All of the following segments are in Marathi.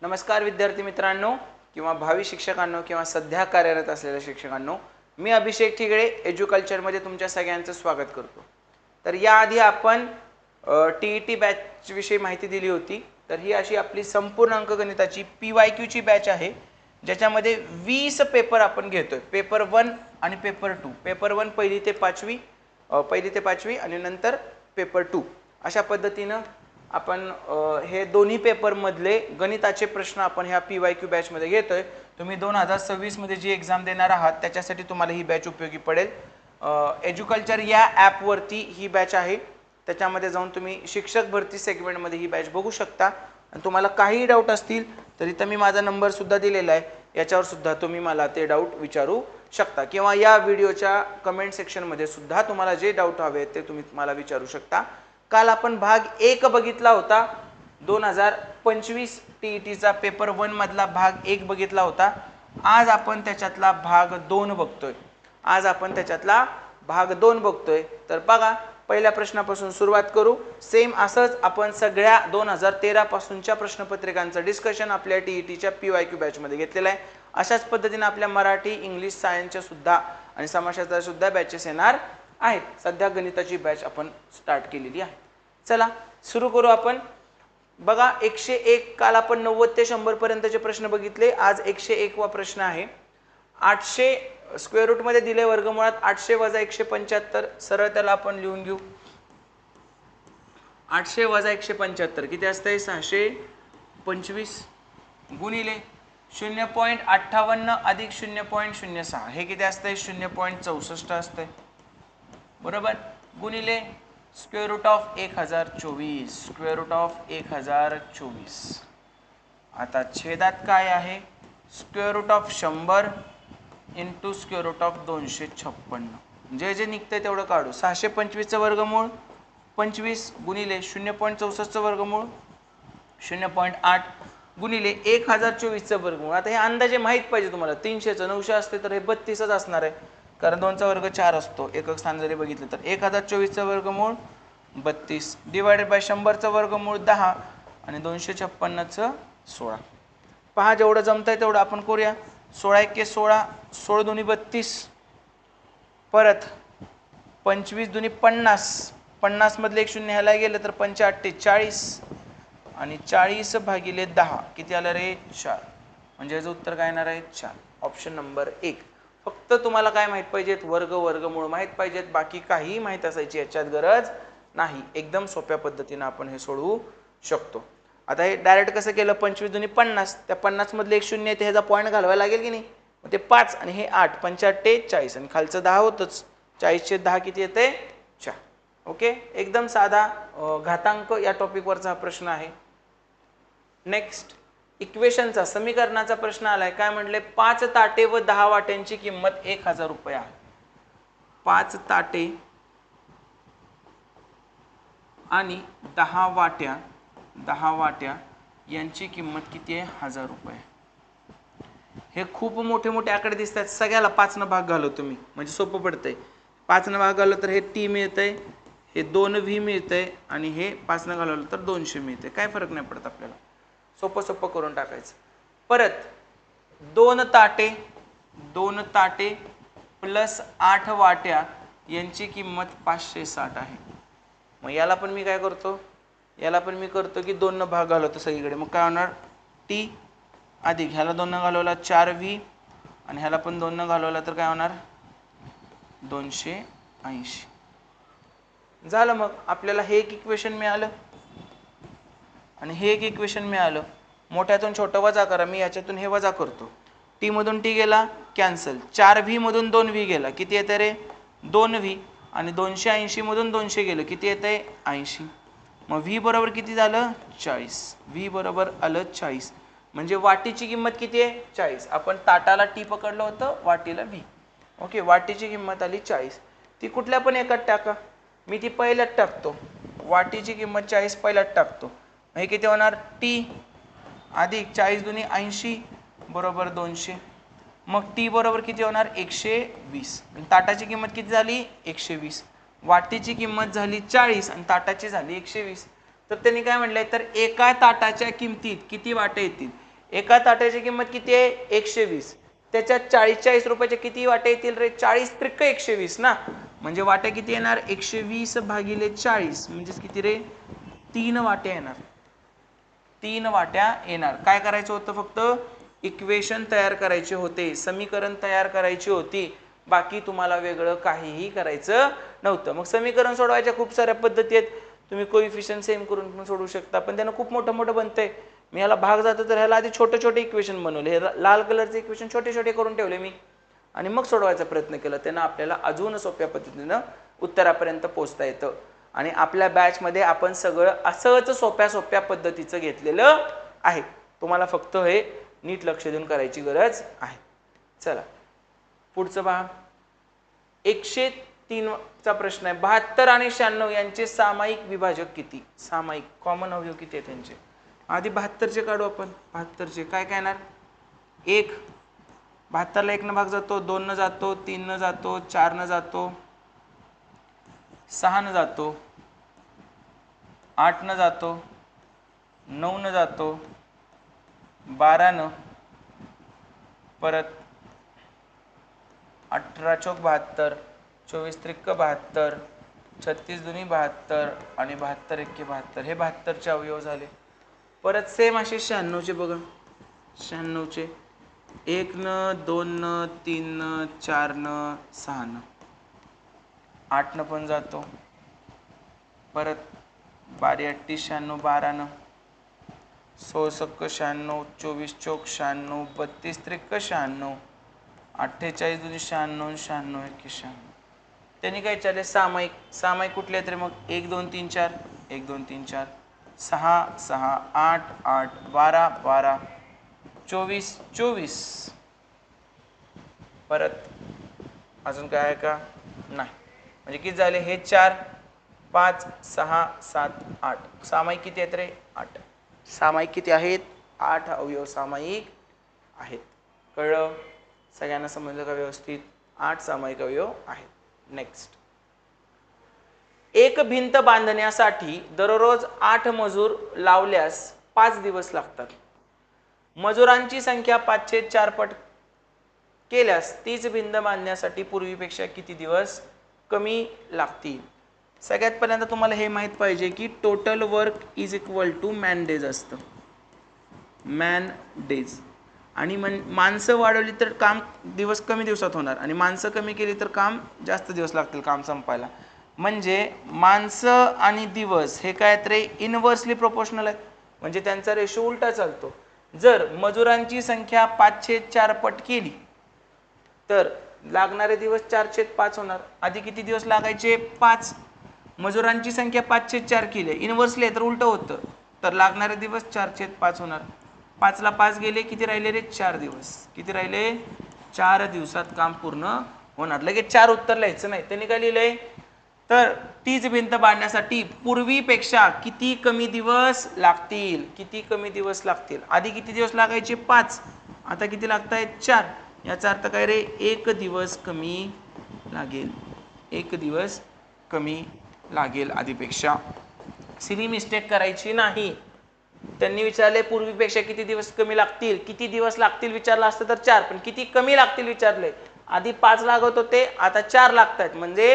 नमस्कार विद्यार्थी मित्रांनो किंवा भावी शिक्षकांनो किंवा सध्या कार्यरत असलेल्या शिक्षकांनो, मी अभिषेक ठिगळे एज्युकल्चरमध्ये तुमच्या सगळ्यांचं स्वागत करतो। तर याआधी आपण टीईटी बॅच विषयी माहिती दिली होती। तर ही अशी आपली संपूर्ण अंकगणिताची PYQ ची बॅच आहे, ज्याच्यामध्ये 20 पेपर आपण घेतोय। पेपर 1 आणि पेपर 2। पेपर 1 पहिली ते पाचवी आणि नंतर पेपर 2 अशा पद्धतीने आपण हे दोन्ही पेपर मधले गणिताचे प्रश्न आपण ह्या PYQ बॅच मध्ये घेतोय। तुम्ही 2026 मध्ये जी एग्जाम देणार आहात त्याच्यासाठी तुम्हाला ही बॅच उपयोगी पडेल। एज्युकल्चर या ॲप वरती ही बॅच आहे, त्याच्यामध्ये जाऊन तुम्ही शिक्षक भरती सेगमेंट मध्ये ही बॅच बघू शकता। आणि तुम्हाला काही डाऊट असतील तर इथं मी माझा नंबर सुद्धा दिलेला आहे, याच्यावर सुद्धा तुम्ही मला ते डाऊट विचारू शकता किंवा या व्हिडिओच्या कमेंट सेक्शन मध्ये सुद्धा तुम्हाला जे डाऊट हवे ते तुम्ही मला विचारू शकता। काल आपण भाग 1 बघितला होता, 2025 टीईटीचा पेपर 1 मधला भाग 1 बघितला होता। आज आपण त्याच्यातला भाग 2 बघतोय। तर बघा, पहिल्या प्रश्नापासून सुरुवात करू। सेम असंच आपण सगळ्या 2013 पासूनच्या प्रश्नपत्रिकांचं डिस्कशन आपल्या टीईटीच्या PYQ बॅच मध्ये घेतलेलं आहे। अशाच पद्धतीने आपल्या मराठी, इंग्लिश, सायन्सच्या सुद्धा आणि समाजशास्त्राच्या सुद्धा बॅचेस येणार आहेत। सध्या गणिताची बॅच आपण स्टार्ट केलेली आहे। चला सुरू करू आपण। बघा, 101 काल आपण 90 ते 100 पर्यंतचे प्रश्न बघितले। आज 101 वा प्रश्न आहे। 800 स्क्वेअर रूट मध्ये दिले वर्गमुळात 800 वजा 175। सरळ त्याला आपण लिहून घेऊ। 800 वजा 175 किती असतंय? 625 गुणिले 0.58 अधिक 0.06 हे किती असतंय? 0.64 असतंय, बरोबर, गुणिले square root of 1024। Square root of 1024। आता छेदात काय आहे? Square root of 100 into square root of 256। जे जे निघतंय तेवढं काढू। 625 चं वर्गमूळ 25 गुणिले 0.64 चं वर्गमूळ 0.8 गुणिले 1024 चं वर्गमूळ। आता हे अंदाजे माहित पाहिजे तुम्हाला। 300 चं 900 असते तर हे 32च असणार आहे, कारण 2 चा वर्ग 4 असतो। एकक स्थान जरी बघितलं तर 1024 चं वर्गमूळ 32 डिवाइडेड बाय 100 चं वर्गमूळ 10 आणि 256 चं 16। पहा, जेवढं जमतंय तेवढं आपण करूया। 16 एके 16, 16 दुनी 32, परत 25 दुनी 50, 50 मधले एक शून्य ह्याला गेलं तर 5 40 आणि 40 भागिले 10 किती आलं रे? 4। म्हणजे याचं उत्तर काय येणार आहे? 4। Option number 1। फक्त तुम्हाला काय माहित पाहिजेत? वर्ग, वर्गमूळ माहित पाहिजेत, बाकी काही माहित असायची याच्यात गरज नाही। एकदम सोप्या पद्धतीने आपण हे सोडवू शकतो। आता हे डायरेक्ट कसं केलं? 25 दुनी 50, त्या 50 मधले एक शून्य आहे, ह्याचा पॉईंट घालवायला लागेल की नाही? ते 5 आणि हे 8, 5 40 आणि खालचं 10 होतच। 40 चे 10 किती येते? 4। ओके, एकदम साधा घातांक या टॉपिक वरचा हा प्रश्न आहे। नेक्स्ट, इक्वेशनचा समीकरणाचा प्रश्न आलाय। काय म्हटले? 5 ताटे व 10 वाट्यांची किंमत 1000 रुपये आहे। 5 ताटे आणि 10 वाट्या यांची किंमत किती आहे? 1000 रुपये। हे खूप मोठे मोठे आकडे दिसतात, सगळ्याला 5 न भाग घालव तुम्ही, म्हणजे सोपं पडतंय। 5 न भाग घालवलं तर हे T मिळतंय, हे 2V मिळतंय आणि हे 5 न घालवलं तर 200 मिळतंय। काय फरक नाही पडत आपल्याला, सोपं सोपं करून टाकायचं। परत 2 ताटे प्लस 8 वाट्या यांची किंमत 560 आहे। मग याला पण मी काय करतो? याला पण मी करतो की 2 न भाग घालवतो सगळीकडे। मग काय होणार? T अधिक ह्याला 2 न घालवला 4V आणि ह्याला पण 2 न घालवला तर काय होणार? 280 झालं। मग आपल्याला हे एक इक्वेशन मिळालं आणि हे एक इक्वेशन मिळालं। मोठ्यातून छोटं वजा करा, मी याच्यातून हे वजा करतो। T मधून T गेला कॅन्सल, 4V मधून 2V गेला, किती येते रे? 2V आणि 280 मधून 200 गेलं, किती येते? 80। मग V बरोबर किती झालं? 40। V बरोबर आलं 40। म्हणजे वाटीची किंमत किती आहे? 40। आपण ताटाला T पकडलं होतं, वाटीला V। ओके, वाटीची किंमत आली 40। ती कुठल्या पण एकात टाका, मी ती पहिल्यात टाकतो। वाटीची किंमत 40 पहिल्यात टाकतो। हे किती होणार? T अधिक 40 दुनी 80 बरोबर 200। मग T बरोबर किती होणार? 120। ताटाची किंमत किती झाली? 120। वाटीची किंमत झाली 40 आणि ताटाची झाली 120। तर त्यांनी काय म्हटलंय? तर एका ताटाच्या किमतीत किती वाटे येतील? एका ताटाची किंमत किती आहे 120, त्याच्यात 40 रुपयाचे किती वाटे येतील रे 40 त्रिक 120 ना, म्हणजे वाट्या किती येणार 120 भागिले 40 म्हणजेच किती रे 3 वाट्या येणार, 3 वाट्या येणार. काय करायचं होतं फक्त इक्वेशन तयार करायचे होते, समीकरण तयार करायची होती, बाकी तुम्हाला वेगळं काहीही करायचं नव्हतं. मग समीकरण सोडवायच्या खूप साऱ्या पद्धती आहेत, तुम्ही कोइफिशियंट सेम करून पण सोडवू शकता, पण त्यानं खूप मोठं मोठं बनतंय. मी ह्याला भाग जातो तर ह्याला आधी छोटे छोटे इक्वेशन बनवले, हे लाल कलरचे इक्वेशन छोटे छोटे करून ठेवले मी आणि मग सोडवायचा प्रयत्न केला. त्यांना आपल्याला अजून सोप्या पद्धतीनं उत्तरापर्यंत पोहोचता येतं. आणि आपल्या बॅचमध्ये आपण सगळं असंच सोप्या सोप्या पद्धतीचं घेतलेलं आहे, तुम्हाला फक्त हे नीट लक्ष देऊन करायची गरज आहे. चला पुढचं पहा, 103 चा प्रश्न आहे. 72 आणि 96 यांचे सामायिक विभाजक किती? सामायिक कॉमन अवयव किती आहे त्यांचे? आधी 72चे काढू आपण. 72चे काय काय येणार? 1, 72ला 1 न भाग जातो, 2 न जातो, 3 न जातो, 4 न जातो, 6 न जातो, 8 न जातो, 9 न जातो, 12 न, परत 18 चौक 72, 24 त्रिक 72, 36 दुनी 72 आणि 72 एक्के 72, हे 72चे अवयव झाले. परत सेम असे 96चे बघा, 96चे 1 न, 2 न, 3 न, 4 न, 6 न, 8 न पण जातो, परत 12 8 96, 12 न, 16 सक्क 96, 24 चौक 96, 32 त्रिक 96, 48 दुनी 96, 96 एक्के 96. त्यांनी काय विचारले? सामायिक. सामायिक कुठले आहेत रे मग? 1 2 3 4, 1 2 3 4, 6 6, 8 8, 12 12, 24 24. परत अजून काय आहे का? नाही. म्हणजे किती झाले हे? 4 5 6 7 8. सामायिक किती आहेत रे? 8. सामायिक किती आहेत? 8 अवयव सामायिक आहेत. कळलं? सगळ्यांना समजलं का व्यवस्थित? 8 सामायिक अवयव आहेत. नेक्स्ट, एक भिंत बांधण्यासाठी दररोज 8 मजूर लावल्यास 5 दिवस लागतात. मजुरांची संख्या 5/4 पट केल्यास तीच भिंत बांधण्यासाठी पूर्वीपेक्षा किती दिवस कमी लागतील? सगळ्यात पहिल्यांदा तुम्हाला हे माहित पाहिजे की total work is equal to man days असतं. Man days. आणि माणसं वाढवली तर काम दिवस कमी दिवसात होणार आणि माणसं कमी केली तर काम जास्त दिवस लागतील काम संपायला. म्हणजे माणसं आणि दिवस हे काय रे इनव्हर्सली प्रोपोर्शनल आहेत, म्हणजे त्यांचा रेशो उलटा चालतो. जर मजुरांची संख्या 5/4 पट केली तर लागणारे दिवस 4/5 होणार. आधी किती दिवस लागायचे? 5. मजुरांची संख्या 5/4 केली, इनव्हर्सली तर उलट होतं, तर लागणारे दिवस 4/5 होणार. 5 ला 5 गेले, किती राहिले रे? 4 दिवस. किती राहिले? 4 दिवसात काम पूर्ण होणार. लगेच 4 उत्तर लिहायचं नाही. त्यांनी काय लिहिलंय? तर तीच भिंत बांधण्यासाठी पूर्वीपेक्षा किती कमी दिवस लागतील? किती कमी दिवस लागतील? आधी किती दिवस लागायचे? 5. आता किती लागतायत? 4. याचा अर्थ काय रे? 1 दिवस कमी लागेल. 1 दिवस कमी लागेल आधीपेक्षा. सिली मिस्टेक करायची नाही. त्यांनी विचारले पूर्वीपेक्षा किती दिवस कमी लागतील, किती दिवस लागतील विचारलं असतं तर 4, पण किती कमी लागतील विचारले. आधी 5 लागत होते, आता 4 लागतात, म्हणजे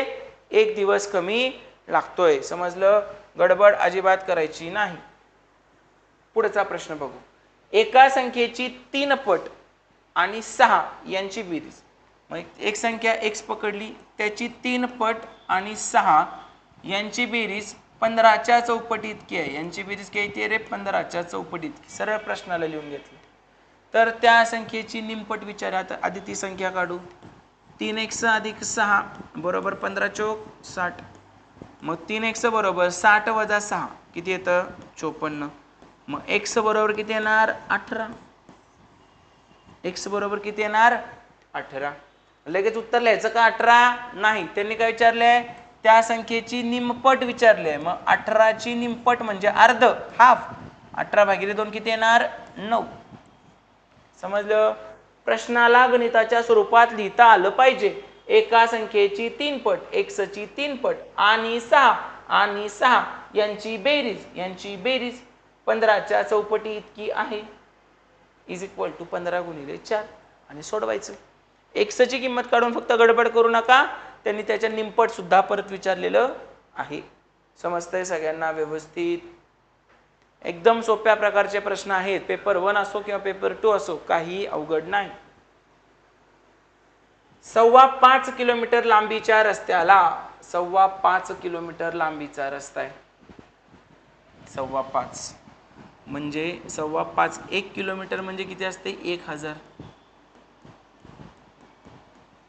1 दिवस कमी लागतोय. समजलं? गडबड अजिबात करायची नाही. पुढचा प्रश्न बघू. एका संख्येची 3 पट आणि 6 यांची बेरीज. मग एक संख्या x पकडली, त्याची 3 पट आणि 6 यांची बेरीज 15च्या चौपटी इतकी आहे. यांची बेरीज किती रे? 15च्या चौपटी इतकी. सरळ प्रश्नाला लिहून घेतलं. तर त्या संख्येची निमपट विचारा. आधी ती संख्या काढू. 3x अधिक 6 बरोबर 15 चौक 60. मग 3x बरोबर 60 वजा 6 किती येतं? 54. मग x बरोबर किती येणार? 18. x बरोबर किती येणार? 18. लगेच उत्तर लिहायचं का 18? नाही. त्यांनी काय विचारलंय? त्या संख्येची निमपट विचारले. मग 18ची निमपट म्हणजे अर्ध, हाफ. 18 भागिले 2 किती येणार? 9. समजलं? प्रश्नाला गणिताच्या स्वरूपात लिहिता आलं पाहिजे. एका संख्येची 3 पट, x ची 3 पट आणि 6 यांची बेरीज 15च्या चौपटी इतकी आहे. इज इक्वल टू 15 गुणिले 4 आणि सोडवायचं. एक्सची किंमत काढून फक्त गडबड करू नका, त्यांनी त्याच्या निमपट सुद्धा परत विचारलेलं आहे. समजतंय सगळ्यांना व्यवस्थित? एकदम सोप्या प्रकारचे प्रश्न आहेत. पेपर 1 असो किंवा पेपर 2 असो, काही अवघड नाही. 5.25 किलोमीटर लांबीच्या रस्त्याला 5.25 किलोमीटर लांबीचा रस्ता आहे. 5.25 म्हणजे 5.25 1 किलोमीटर म्हणजे किती असते?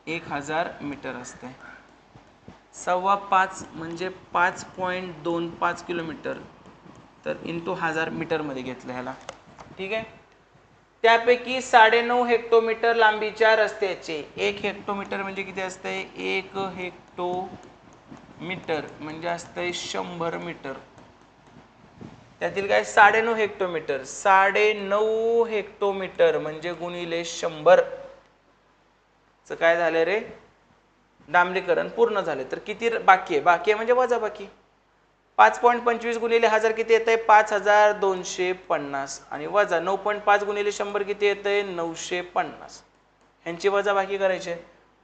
1000 मीटर असते. 5.25 म्हणजे 5.25 किलोमीटर, तर इंटू 1000 मीटर मध्ये घेतलं ह्याला. ठीक आहे. त्यापैकी 9.5 हेक्टोमीटर लांबीच्या रस्त्याचे 1 हेक्टोमीटर म्हणजे किती असते? 1 हेक्टोमीटर म्हणजे असते 100 मीटर. त्यातील काय 9.5 हेक्टोमीटर, 9.5 हेक्टोमीटर म्हणजे गुणिले 100 च काय झालं रे? डांबरीकरण पूर्ण झाले. तर किती बाकी आहे? बाकी आहे म्हणजे वजा बाकी. 5.25 गुणिले 1000 किती येत आहे? 5250 आणि वजा 9.5 गुणिले 100 किती येत आहे? 950. ह्यांची वजा बाकी करायची.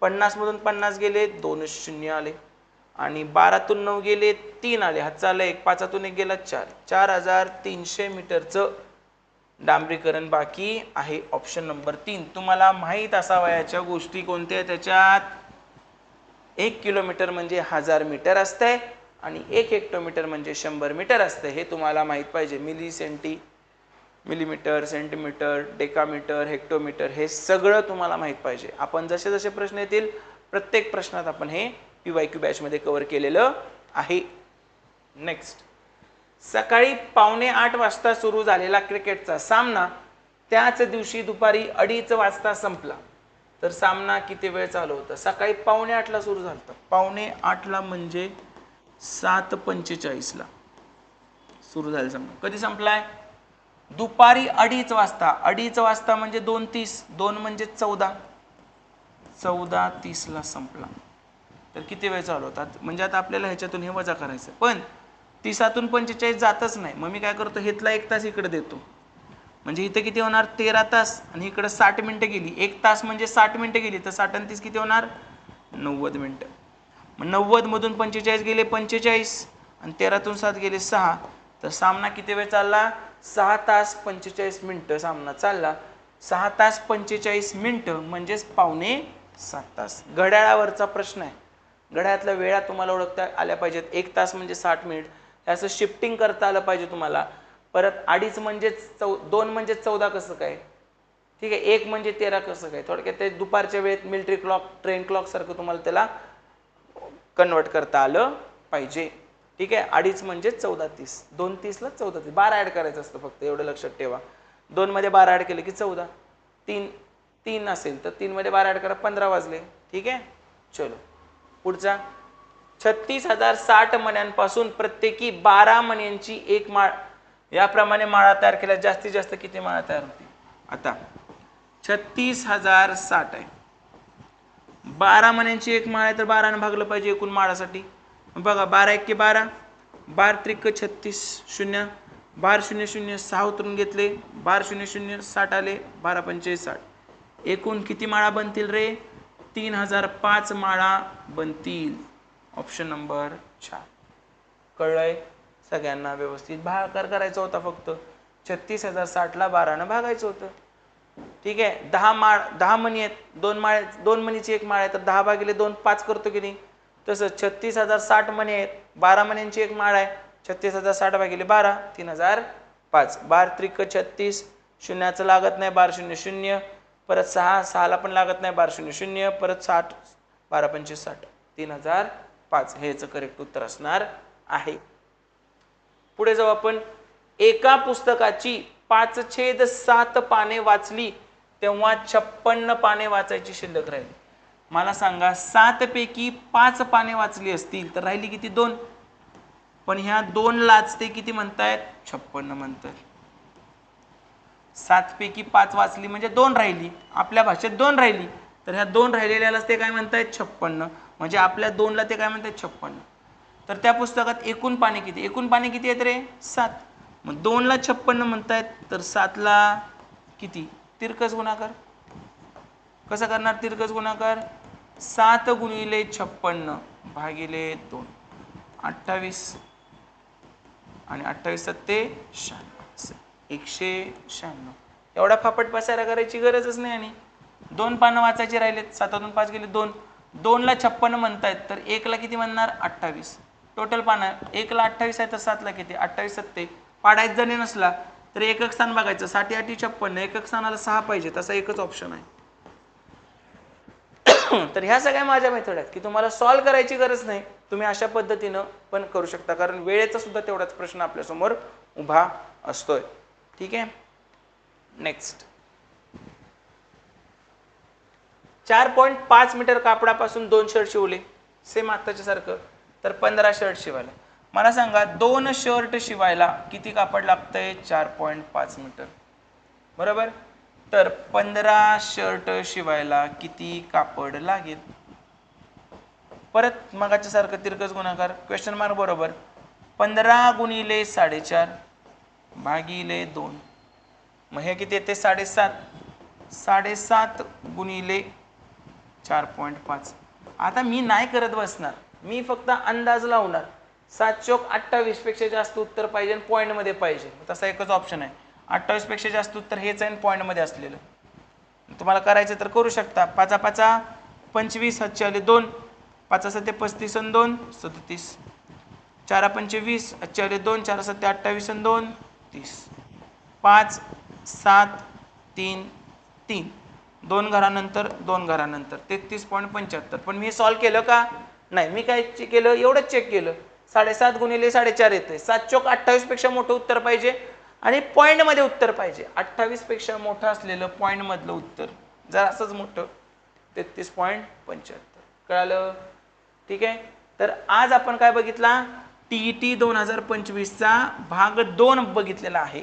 50 मधून 50 गेले 2 शून्य आले आणि 12तून 9 गेले 3 आले. हातचा आला 1, 5तून 1 गेला 4. 4300 मीटरचं डांबरीकरण बाकी आहे. Option number 3. तुम्हाला माहीत असावयाच्या गोष्टी कोणत्या त्याच्यात? 1 किलोमीटर म्हणजे 1000 मीटर असते आणि 1 हेक्टोमीटर म्हणजे 100 मीटर असते. हे तुम्हाला माहीत पाहिजे. मिलीमीटर, सेंटीमीटर, डेकामीटर, हेक्टोमीटर हे सगळं तुम्हाला माहीत पाहिजे. आपण जसे जसे प्रश्न येतील प्रत्येक प्रश्नात आपण हे PYQ बॅच मध्ये कव्हर केलेलं आहे. नेक्स्ट, सकाळी 7:45 वाजता सुरू झालेला क्रिकेटचा सामना त्याच दिवशी दुपारी 2:30 वाजता संपला. तर सामना किती वेळ चालू होता? सकाळी 7:45 ला सुरू झाला. 7:45 ला म्हणजे 7:45 ला सुरू झाला सामना. कधी संपलाय? दुपारी 2:30 वाजता. 2:30 वाजता म्हणजे 2:30, 2 म्हणजे 14, 14:30 ला संपला. तर किती वेळ चालू होतात? म्हणजे आता आपल्याला ह्याच्यातून हे वजा करायचं, पण 30तून 45 जातच नाही. मग मी काय करतो? हेतला 1 तास इकडे देतो, म्हणजे इथे किती होणार? 13 तास आणि इकडे 60 मिनिटं गेली. 1 तास म्हणजे 60 मिनिटं गेली, तर 60 आणि 30 किती होणार? 90 मिनिटं. मग 90 मधून 45 गेले 45 आणि 13तून 7 गेले 6. तर सामना किती वेळ चालला? 6 तास 45 मिनिटं सामना चालला. 6 तास 45 मिनिटं म्हणजेच 6:45 तास. घड्याळावरचा प्रश्न आहे. घड्याळातल्या वेळा तुम्हाला ओळखता आल्या पाहिजेत. 1 तास म्हणजे 60 मिनिट, असं शिफ्टिंग करता आलं पाहिजे तुम्हाला. परत 2.5 म्हणजे 2 म्हणजे 14 कसं काय? ठीक आहे. 1 म्हणजे 13 कसं काय? थोडक्यात ते दुपारच्या वेळेत मिलिटरी क्लॉक, ट्रेन क्लॉक सारखं तुम्हाला त्याला कन्वर्ट करता आलं पाहिजे. ठीक आहे. 2.5 म्हणजे 14:30, 2:30 ला 14:30, 12 ऍड करायचं असतं फक्त, एवढं लक्षात ठेवा. 2 मध्ये 12 ऍड केले की 14. 3 असेल तर 3 मध्ये 12 ऍड करा, 15 वाजले. ठीक आहे. चलो पुढचा. 36,060 मण्यांपासून प्रत्येकी 12 मण्यांची एक माळ, याप्रमाणे माळा तयार केल्या जास्तीत जास्त किती माळा तयार होतील? आता 36,060 आहे, 12 मण्यांची एक माळ आहे, तर 12 ने भागलं पाहिजे एकूण माळासाठी. बघा 12 1 12, 12 त्रिक 36, 0 12 0 0 6 उतरून घेतले, 12 0 0 60 आले, 12 पंचे 60. एकूण किती माळा बनतील रे? 3005 माळा बनतील. Option number 4. कळलंय सगळ्यांना व्यवस्थित? भागाकार करायचा होता फक्त. 36,060 ला 12 ने भागायचं होतं. ठीक आहे. 10 मणी आहेत, 2 मणीची एक माळ आहे, तर 10 भागिले 2 5 करतो की नाही? तसं 36,060 मणी आहेत, 12 मण्यांची एक माळ आहे, 36,060 भागिले 12 3005. 12 त्रिक 36, शून्याचं लागत नाही, 12 0 0, परत 6 ला पण लागत नाही, 12 0 0, परत 60, 12 पंचे 60, 3005 हे याचं करेक्ट उत्तर असणार आहे. पुढे जाऊ आपण. एका पुस्तकाची 5/7 पाने वाचली तेव्हा 56 पाने वाचायची शिल्लक राहिली. मला सांगा 7 पैकी 5 पाने वाचली असतील तर राहिली किती? 2. पण ह्या 2 लाच ते किती म्हणतायत? 56 म्हणतात. 7 पैकी 5 वाचली म्हणजे 2 राहिली, आपल्या भाषेत 2 राहिली, तर ह्या 2 राहिलेल्यालाच ते काय म्हणतायत? 56. म्हणजे आपल्या 2 ला ते काय म्हणतायत? 56. तर त्या पुस्तकात एकूण पाने किती? एकूण पाने किती आहेत रे? 7. मग 2 ला 56 म्हणतायत, तर 7 ला किती? तिरकस गुणाकार. कसा करणार तिरकस गुणाकार? 7 गुणिले 56 भागिले 2 28 आणि 28 सत्ते 96 196. एवढा फापट पसारा करायची गरजच नाही. आणि 2 पानं वाचायचे राहिलेत. 7 5 गेले 2. 2 ला 56 म्हणतायत तर 1 ला किती म्हणणार? 28. टोटल पानं 1 ला 28 आहे तर 7 ला किती? 28 सत्ते. पाडायचं जरी नसला तर एकक स्थान बघायचं. 60 8 56. एकक स्थानाला 6 पाहिजे. तसा एकच ऑप्शन आहे. तर ह्या सगळ्या माझ्या मेथड आहेत की तुम्हाला सॉल्व्ह करायची गरज नाही. तुम्ही अशा पद्धतीनं पण करू शकता कारण वेळेचा सुद्धा तेवढाच प्रश्न आपल्यासमोर उभा असतोय. ठीक आहे. नेक्स्ट 4.5 मीटर कापडापासून 2 शर्ट शिवले. सेम आत्ताच्या सारखं. तर 15 शर्ट शिवायला. मला सांगा 2 शर्ट शिवायला किती कापड लागतंय? 4.5 मीटर. बरोबर. तर 15 शर्ट शिवायला किती कापड लागेल? परत मगाच्या सारखं तिरकस गुणाकार. क्वेश्चन मार्क बरोबर. 15 गुणिले 4.5 भागिले 2. मग हे किती येते? 7.5. 7.5 गुणिले 4.5. आता मी नाही करत बसणार. मी फक्त अंदाज लावणार. 7 चोक 28 पेक्षा जास्त उत्तर पाहिजे आणि पॉईंट मध्ये पाहिजे. तसा एकच ऑप्शन आहे. 28 पेक्षा जास्त उत्तर हेच आहे पॉईंट मध्ये असलेलं. तुम्हाला करायचं तर करू शकता. 5 5 25 हातचे आले 2. 5 7 35 आणि 2 37. 4 25 हातचे आले 2. 4 7 28 आणि 2 30. 5 7 3 3. 2 घरानंतर 2 घरानंतर 33.75. पण मी सॉल्व्ह केलं का? नाही. मी काय केलं? एवढंच चेक केलं. 7.5 गुणिले 4.5 येते. 7 चोक 28 पेक्षा मोठं उत्तर पाहिजे आणि पॉईंट मध्ये उत्तर पाहिजे. 28 पेक्षा मोठं असलेलं पॉईंट मधलं उत्तर जर असंच मोठं 33.75. कळालं? ठीक आहे. तर आज आपण काय बघितला? टीईटी 2025 चा भाग 2 बघितलेला आहे.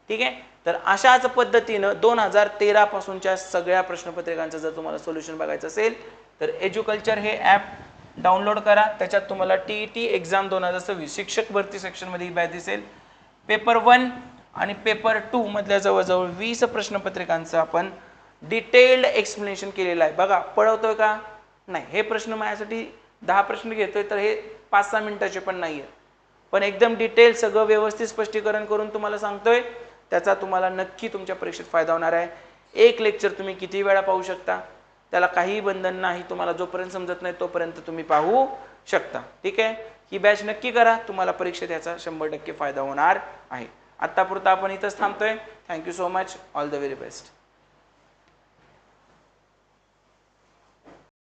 ठीक आहे. तर अशाच पद्धतीनं 2013 पासूनच्या सगळ्या प्रश्नपत्रिकांचं जर तुम्हाला सोल्युशन बघायचं असेल तर एज्युकल्चर हे ॲप डाउनलोड करा. त्याच्यात तुम्हाला टीईटी एक्झाम 2026 शिक्षक भरती सेक्शनमध्ये ही बॅच दिसेल. पेपर 1 आणि पेपर 2 मधल्या जवळजवळ 20 प्रश्नपत्रिकांचं आपण डिटेल्ड एक्सप्लेनेशन केलेलं आहे. बघा पळवतोय का? नाही. हे प्रश्न माझ्यासाठी 10 प्रश्न घेतोय तर हे 5-6 मिनिटाचे पण नाही आहेत. पण एकदम डिटेल सगळं व्यवस्थित स्पष्टीकरण करून तुम्हाला सांगतोय. त्याचा तुम्हाला नक्की तुमच्या परीक्षेत फायदा होणार आहे. एक लेक्चर तुम्ही किती वेळा पाहू शकता. त्याला काही बंधन नाही. तुम्हाला जोपर्यंत समजत नाही तोपर्यंत तुम्ही पाहू शकता. ठीक आहे. ही बॅच नक्की करा. तुम्हाला परीक्षेत याचा 100% फायदा होणार आहे. आत्तापुरता आपण इथंच थांबतोय. Thank you so much. All the very best.